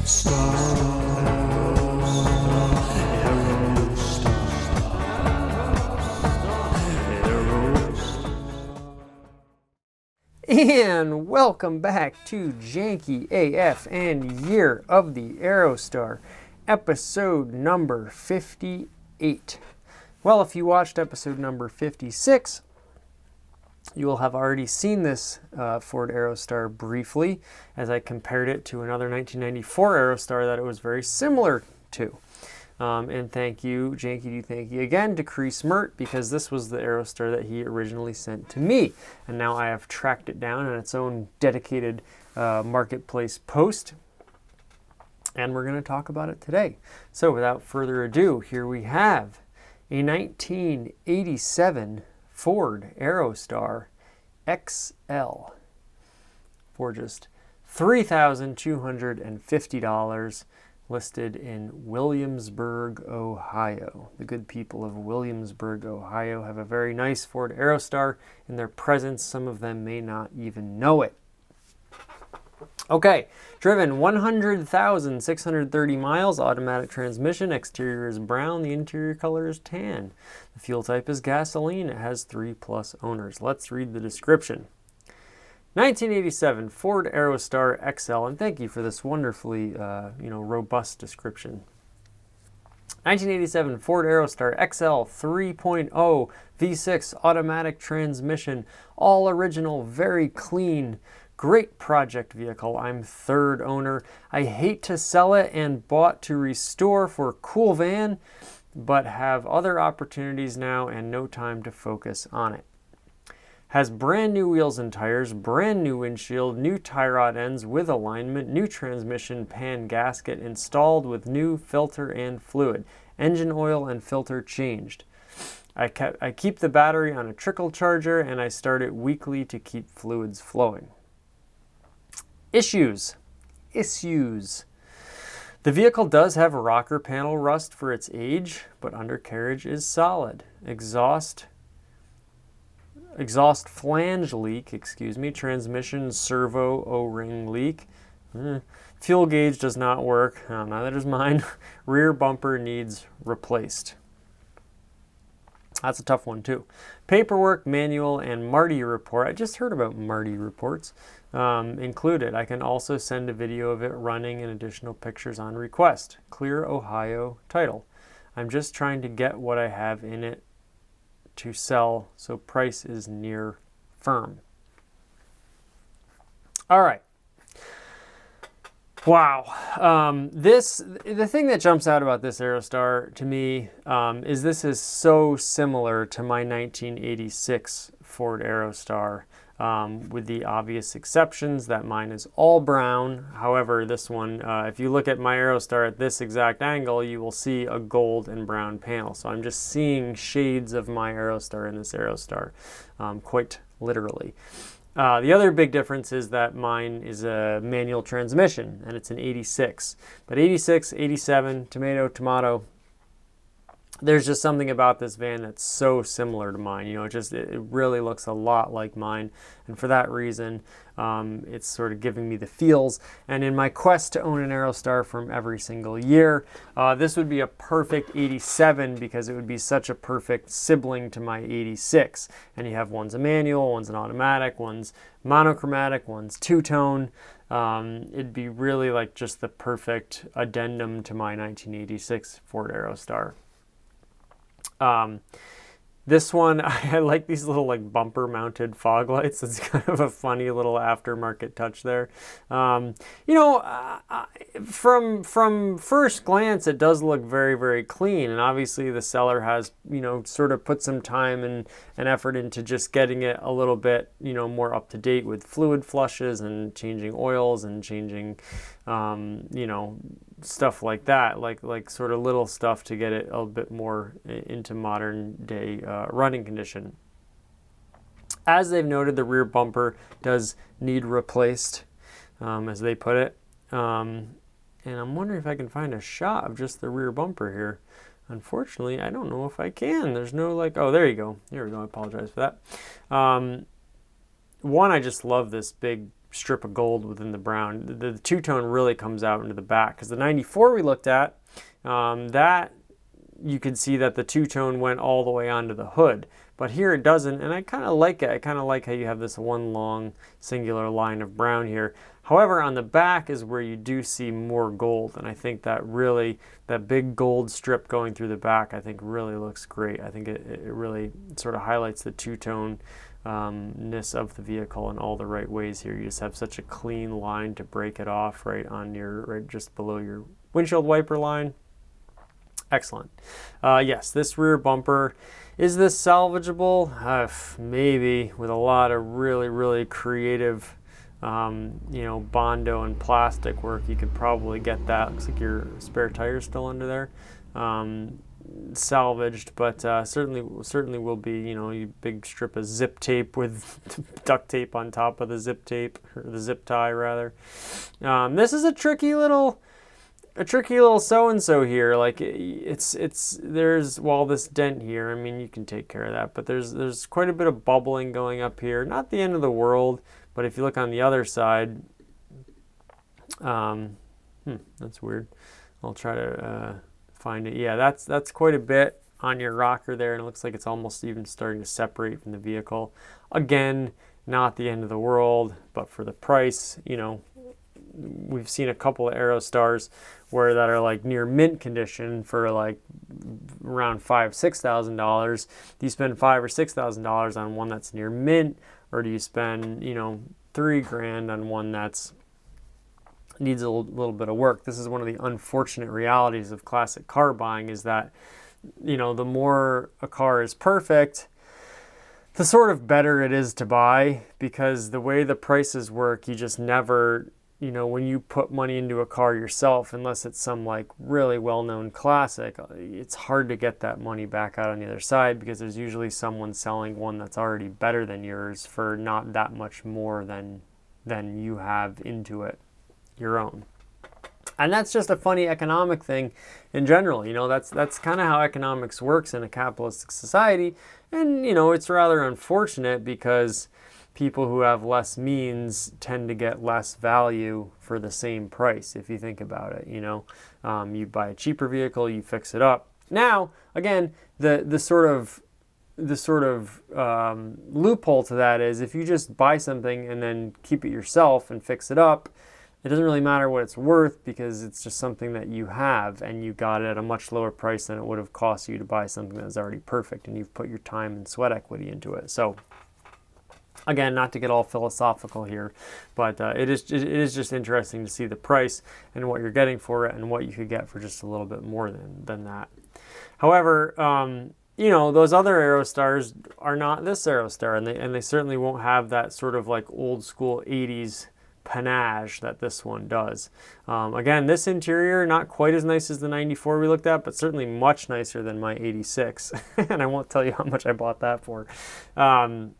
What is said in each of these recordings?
And welcome back to Janky AF and Year of the Aerostar, episode number 58. Well, if you watched episode number 56, you will have already seen this Ford Aerostar briefly, as I compared it to another 1994 Aerostar that it was very similar to. And thank you, Janky, thank you again to Chris Mert, because this was the Aerostar that he originally sent to me. And now I have tracked it down in its own dedicated marketplace post. And we're going to talk about it today. So without further ado, here we have a 1987 Ford Aerostar XL for just $3,250. Listed in Williamsburg, Ohio. The good people of Williamsburg, Ohio have a very nice Ford Aerostar in their presence. Some of them may not even know it. Okay, driven 100,630 miles, automatic transmission, exterior is brown, the interior color is tan. The fuel type is gasoline, it has 3+ owners. Let's read the description. 1987 Ford Aerostar XL, and thank you for this wonderfully, robust description. 1987 Ford Aerostar XL 3.0 V6 automatic transmission, all original, very clean, great project vehicle. I'm third owner. I hate to sell it and bought to restore for a cool van, but have other opportunities now and no time to focus on it. Has brand new wheels and tires, brand new windshield, new tie rod ends with alignment, new transmission pan gasket installed with new filter and fluid, engine oil and filter changed. I keep the battery on a trickle charger and I start it weekly to keep fluids flowing. Issues. The vehicle does have rocker panel rust for its age, but undercarriage is solid. Exhaust flange leak, transmission servo O-ring leak. Fuel gauge does not work, neither does mine. Rear bumper needs replaced. That's a tough one too. Paperwork, manual, and Marty report. I just heard about Marty reports included. I can also send a video of it running and additional pictures on request. Clear Ohio title. I'm just trying to get what I have in it to sell, so price is near firm. All right. Wow. The thing that jumps out about this Aerostar to me is this is so similar to my 1986 Ford Aerostar, with the obvious exceptions that mine is all brown. However, this one, if you look at my Aerostar at this exact angle, you will see a gold and brown panel. So I'm just seeing shades of my Aerostar in this Aerostar, quite literally. The other big difference is that mine is a manual transmission, and it's an 86. But 86, 87, tomato, there's just something about this van that's so similar to mine. It really looks a lot like mine. And for that reason, it's sort of giving me the feels. And in my quest to own an Aerostar from every single year, this would be a perfect 87 because it would be such a perfect sibling to my 86. And you have one's a manual, one's an automatic, one's monochromatic, one's two-tone. It'd be really like just the perfect addendum to my 1986 Ford Aerostar. This one, I like these little bumper mounted fog lights. It's kind of a funny little aftermarket touch there. From first glance, it does look very, very clean. And obviously the seller has, sort of put some time and effort into just getting it a little bit, more up to date with fluid flushes and changing oils and changing, stuff like that, like sort of little stuff to get it a bit more into modern day running condition. As they've noted, the rear bumper does need replaced, as they put it. And I'm wondering if I can find a shot of just the rear bumper here. Unfortunately, I don't know if I can. There's no oh, there you go. Here we go. I apologize for that. One, I just love this big strip of gold within the brown. The two-tone really comes out into the back, because the 94 we looked at, that you could see that the two-tone went all the way onto the hood. But here it doesn't, and I kind of like it. I kind of like how you have this one long singular line of brown here. However, on the back is where you do see more gold, and I think that really, that big gold strip going through the back, I think really looks great. I think it really sort of highlights the two-tone-ness of the vehicle in all the right ways here. You just have such a clean line to break it off right just below your windshield wiper line. Excellent. Yes, this rear bumper, is this salvageable? Maybe, with a lot of really, really creative Bondo and plastic work, you could probably get that. Looks like your spare tire's still under there. Salvaged, but certainly will be, a big strip of zip tape with duct tape on top of the zip tape, or the zip tie rather. This is a tricky little so-and-so here. Like there's this dent here. I mean, you can take care of that, but there's quite a bit of bubbling going up here. Not the end of the world, but if you look on the other side, that's weird. I'll try to find it. Yeah, that's quite a bit on your rocker there, and it looks like it's almost even starting to separate from the vehicle. Again, not the end of the world, but for the price, we've seen a couple of Aerostars that are like near mint condition for like around $5,000-$6,000. Do you spend $5,000 or $6,000 on one that's near mint, or do you spend $3,000 on one that's needs a little bit of work? This is one of the unfortunate realities of classic car buying, is that the more a car is perfect, the sort of better it is to buy, because the way the prices work, you just never, when you put money into a car yourself, unless it's some like really well-known classic, it's hard to get that money back out on the other side, because there's usually someone selling one that's already better than yours for not that much more than you have into it your own. And that's just a funny economic thing in general. That's kind of how economics works in a capitalistic society. And, it's rather unfortunate, because people who have less means tend to get less value for the same price, if you think about it. You buy a cheaper vehicle, you fix it up. Now, again, the sort of loophole to that is, if you just buy something and then keep it yourself and fix it up, it doesn't really matter what it's worth, because it's just something that you have, and you got it at a much lower price than it would have cost you to buy something that's already perfect, and you've put your time and sweat equity into it. So again, not to get all philosophical here, but it is just interesting to see the price and what you're getting for it, and what you could get for just a little bit more than that. However, those other Aerostars are not this Aerostar, and they certainly won't have that sort of like old school 80s panache that this one does. Again, this interior, not quite as nice as the 94 we looked at, but certainly much nicer than my 86. And I won't tell you how much I bought that for. But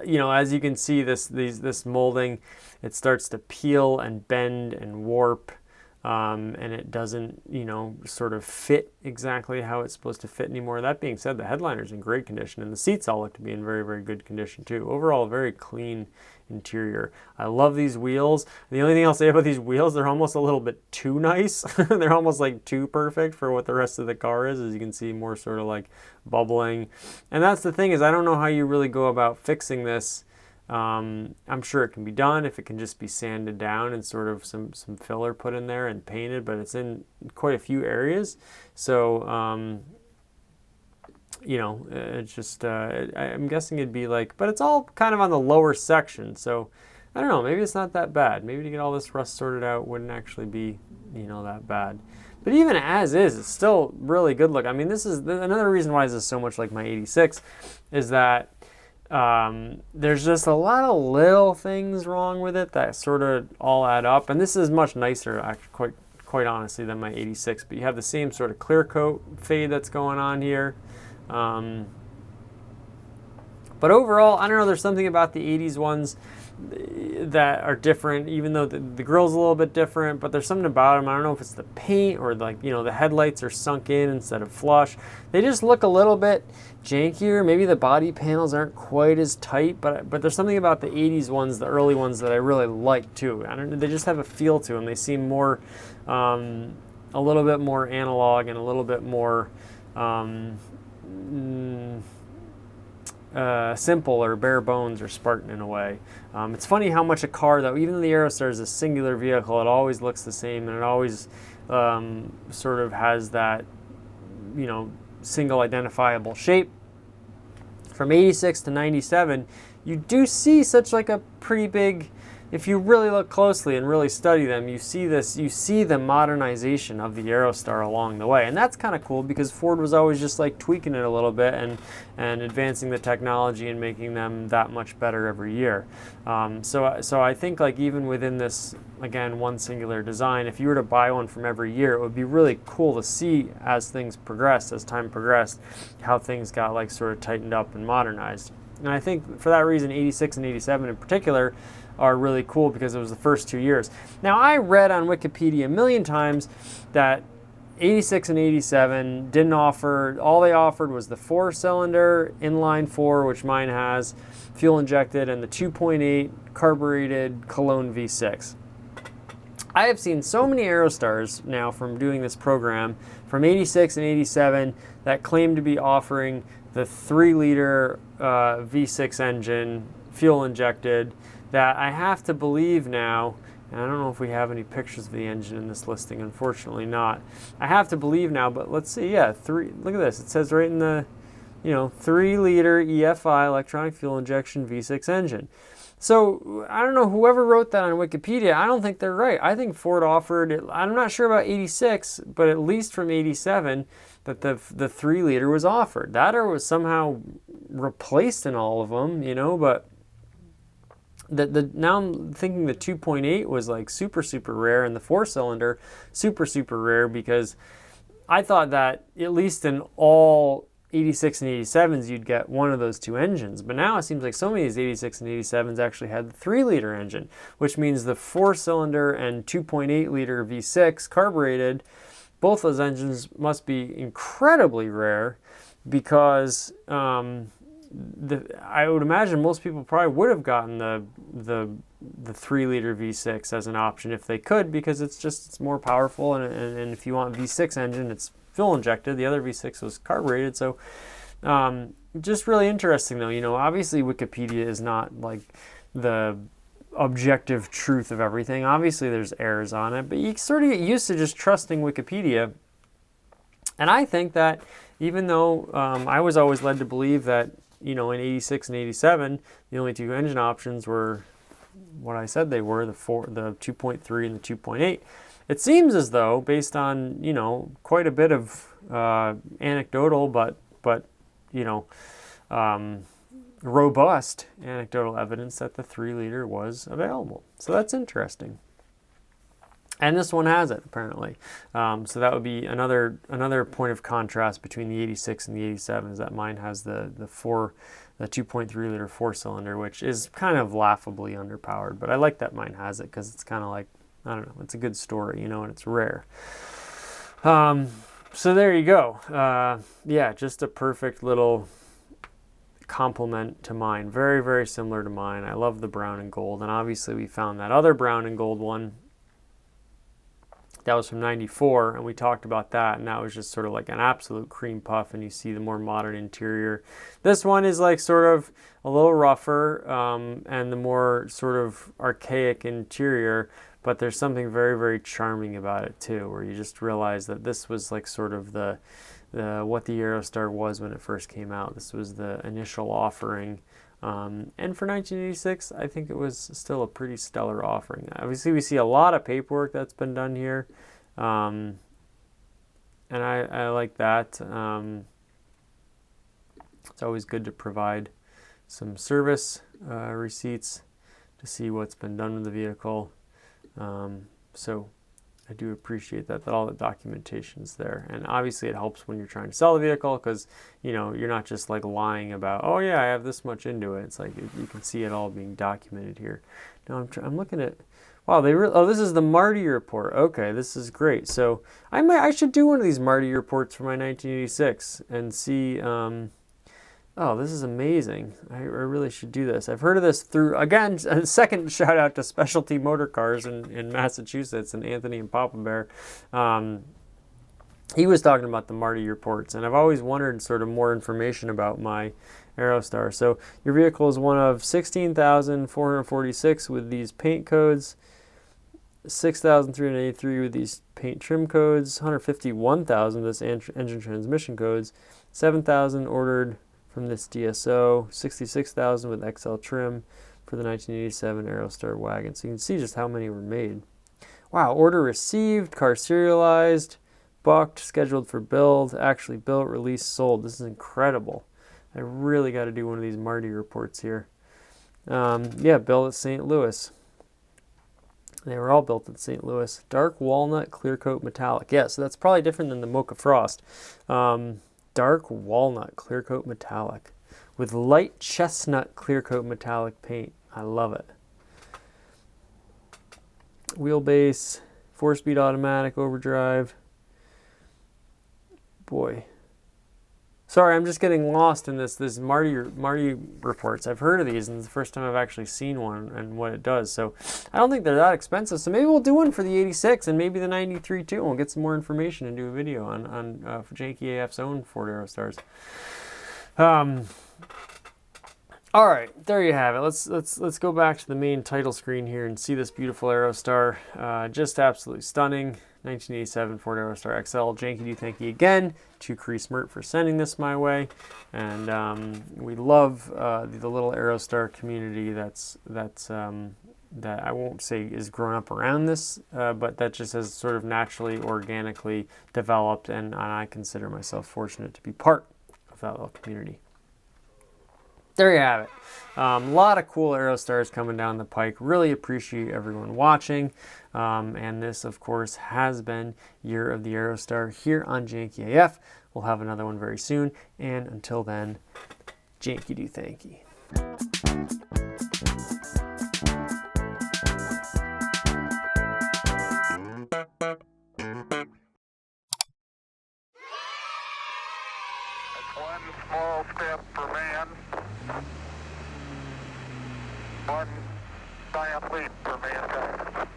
as you can see, this molding, it starts to peel and bend and warp, and it doesn't sort of fit exactly how it's supposed to fit anymore. That being said, the headliner's in great condition, and the seats all look to be in very, very good condition too. Overall, very clean interior. I love these wheels. The only thing I'll say about these wheels, they're almost a little bit too nice. They're almost like too perfect for what the rest of the car is. As you can see, more sort of like bubbling. And that's the thing, is I don't know how you really go about fixing this. I'm sure it can be done if it can just be sanded down and sort of some filler put in there and painted, but it's in quite a few areas. So it's just, I'm guessing it'd be like, but it's all kind of on the lower section. So I don't know, maybe it's not that bad. Maybe to get all this rust sorted out wouldn't actually be, that bad. But even as is, it's still really good look. I mean, this is another reason why this is so much like my 86, is that there's just a lot of little things wrong with it that sort of all add up. And this is much nicer, actually, quite honestly, than my 86. But you have the same sort of clear coat fade that's going on here. But overall, I don't know, there's something about the 80s ones that are different, even though the grill's a little bit different, but there's something about them. I don't know if it's the paint or like, you know, the headlights are sunk in instead of flush. They just look a little bit jankier. Maybe the body panels aren't quite as tight, but there's something about the 80s ones, the early ones, that I really like too. I don't know, they just have a feel to them. They seem more, a little bit more analog and a little bit more simple or bare bones or Spartan in a way. It's funny how much a car, though, even though the Aerostar is a singular vehicle, it always looks the same, and it always sort of has that, you know, single identifiable shape. From 86 to 97, you do see such like a pretty big, if you really look closely and really study them, you see the modernization of the Aerostar along the way. And that's kind of cool because Ford was always just like tweaking it a little bit and advancing the technology and making them that much better every year. So I think like even within this, again, one singular design, if you were to buy one from every year, it would be really cool to see as things progressed, as time progressed, how things got like sort of tightened up and modernized. And I think for that reason, 86 and 87 in particular are really cool because it was the first 2 years. Now, I read on Wikipedia a million times that 86 and 87 didn't offer, all they offered was the 4-cylinder inline 4, which mine has, fuel injected, and the 2.8 carbureted Cologne V6. I have seen so many Aerostars now from doing this program from 86 and 87 that claim to be offering the 3-liter V6 engine, fuel injected, that I have to believe now, and I don't know if we have any pictures of the engine in this listing, unfortunately not. I have to believe now, but let's see, yeah, look at this. It says right in the, you know, 3-liter EFI, electronic fuel injection V6 engine. So I don't know, whoever wrote that on Wikipedia, I don't think they're right. I think Ford offered, I'm not sure about 86, but at least from 87, that the 3-liter was offered. That or was somehow replaced in all of them, you know, but now I'm thinking the 2.8 was like super rare, and the 4-cylinder super rare, because I thought that at least in all 86 and 87s you'd get one of those two engines, but now it seems like so many of these 86 and 87s actually had the 3-liter engine, which means the 4-cylinder and 2.8 liter V6 carbureted, both those engines must be incredibly rare, because I would imagine most people probably would have gotten the 3-liter V6 as an option if they could, because it's more powerful, and if you want V6 engine, it's fuel injected. The other V6 was carbureted. So just really interesting though. You know, obviously Wikipedia is not like the objective truth of everything. Obviously there's errors on it, but you sort of get used to just trusting Wikipedia. And I think that even though I was always led to believe that, you know, in 86 and 87, the only two engine options were what I said they were, the 2.3 and the 2.8. It seems as though, based on, you know, quite a bit of anecdotal, but you know, robust anecdotal evidence that the 3-liter was available. So that's interesting. And this one has it, apparently. So that would be another point of contrast between the 86 and the 87, is that mine has the 2.3 liter 4-cylinder, which is kind of laughably underpowered. But I like that mine has it, because it's kind of like, I don't know, it's a good story, you know, and it's rare. So there you go. Yeah, just a perfect little complement to mine. Very, very similar to mine. I love the brown and gold. And obviously we found that other brown and gold one that was from 94, and we talked about that, and that was just sort of like an absolute cream puff, and you see the more modern interior. This one is like sort of a little rougher, and the more sort of archaic interior, but there's something very, very charming about it too, where you just realize that this was like sort of the what the Aerostar was when it first came out. This was the initial offering. And for 1986, I think it was still a pretty stellar offering. Obviously, we see a lot of paperwork that's been done here, and I like that. It's always good to provide some service receipts to see what's been done with the vehicle. So I do appreciate that all the documentation's there. And obviously it helps when you're trying to sell the vehicle because, you know, you're not just like lying about, oh yeah, I have this much into it. It's like you can see it all being documented here. Now I'm looking at, wow, this is the Marty report. Okay, this is great. So I should do one of these Marty reports for my 1986 and see, oh, this is amazing. I really should do this. I've heard of this through, again, a second shout out to Specialty Motor Cars in Massachusetts and Anthony and Papa Bear. He was talking about the Marty reports, and I've always wondered sort of more information about my Aerostar. So your vehicle is one of 16,446 with these paint codes, 6,383 with these paint trim codes, 151,000 with this engine transmission codes, 7,000 ordered from this DSO, 66,000 with XL trim for the 1987 Aerostar wagon. So you can see just how many were made. Wow, order received, car serialized, bucked, scheduled for build, actually built, released, sold. This is incredible. I really got to do one of these Marty reports here. Yeah, built at St. Louis. They were all built at St. Louis. Dark walnut, clear coat metallic. Yeah, so that's probably different than the Mocha Frost. Dark walnut clear coat metallic with light chestnut clear coat metallic paint. I love it. Wheelbase, 4-speed automatic overdrive. Boy. Sorry, I'm just getting lost in this Marty reports. I've heard of these, and it's the first time I've actually seen one and what it does. So I don't think they're that expensive. So maybe we'll do one for the 86 and maybe the 93 too. And we'll get some more information and do a video on Janky AF's own Ford Aerostars. All right, there you have it. Let's go back to the main title screen here and see this beautiful Aerostar. Just absolutely stunning. 1987 Ford Aerostar XL. Janky do thank you again to Crease Mert for sending this my way, and we love the little Aerostar community that I won't say is grown up around this, but that just has sort of naturally, organically developed, and I consider myself fortunate to be part of that little community. There you have it. A lot of cool Aerostars coming down the pike. Really appreciate everyone watching. And this, of course, has been Year of the Aerostar here on Janky AF. We'll have another one very soon. And until then, Janky do thanky. One small step for man, one giant leap for mankind.